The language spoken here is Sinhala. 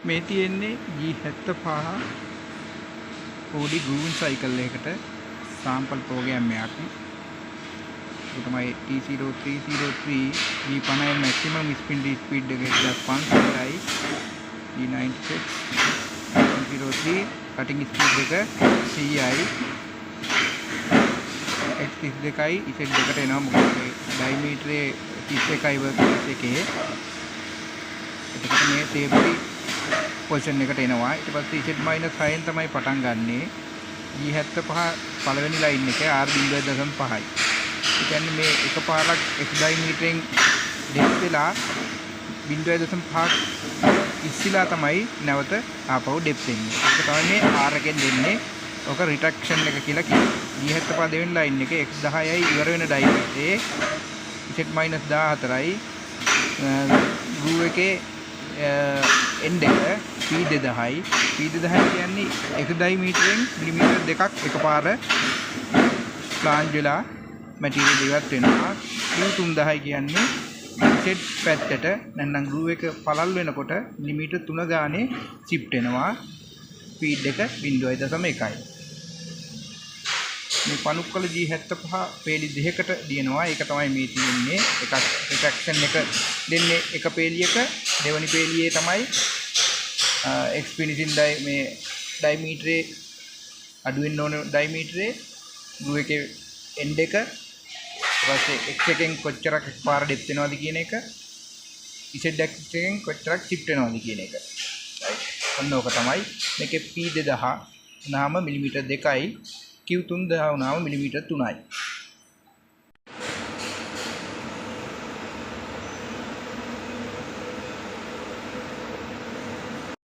මේ තියෙන්නේ G75 පොඩි ග්‍රූන් සයිකල් එකකට සාම්පල් ප්‍රෝග්‍රෑම් එකක්. ඒක තමයි T0303 G50 maximum speed එක 1500යි. G96 103 cutting speed එක 100යි. X32යි ඉසෙට් දෙකට එනවා මොකද ඩයිමීටරේ 31යි වර්ක් එකේ. එතකොට මේ සේෆ්ටි පොසිෂන් එකට එනවා. ඊට පස්සේ Z - 6න් තමයි පටන් ගන්නෙ. G75 පළවෙනි ලයින් එක R0.5යි. ඒ කියන්නේ මේ එකපාරක් X ඩයිමීටරෙන් ඩෙප්ත් වෙලා 0.5ක් ඉස්සිලා තමයි නැවත ආපහු ඩෙප්ත් එන්නේ. ඒක තමයි මේ R එකෙන් දෙන්නේ. ඔක රිටක්ෂන් එක කියලා කියනවා. G75 දෙවෙනි ලයින් එක X10යි ඉවර වෙන ඩයිමීටරේ Z - 14යි ග්‍රූව් එකේ end එක P2000යි. P2000 කියන්නේ එක ඩයිමීටරෙන් මිලිමීටර් දෙකක් එකපාර ප්ලාන්ජ් වෙලා මැටීරියල් ඉවත් වෙනවා. Q3000 කියන්නේ Z පැත්තට නැත්නම් ග්‍රූව් එක පළල් වෙනකොට මිලිමීටර් 3 ගානේ shift වෙනවා. ස්පීඩ් එක 0.1යි. මේ පණුක්කල G75 පේලි දෙකකට දිනනවා. ඒක තමයි මේ තියෙන්නේ. එකක් රිටක්ෂන් එක දෙන්නේ එක පේලියක. දෙවනි පේලියේ තමයි එක්ස්පිනිසින් මේ ඩයිමීටරේ අඩු වෙන්න ඕන ඩයිමීටරේ ග්‍රූව් එකේ end එක ඊපස්සේ x එකෙන් කොච්චරක් පාර ඩෙප්ත් වෙනවද කියන එක z එකෙන් කොච්චරක් shift වෙනවද කියන එක. ඔන්න ඕක තමයි. මේකේ P2000 නාම මිලිමීටර් 2යි Q3000 නාම මිලිමීටර් 3යි.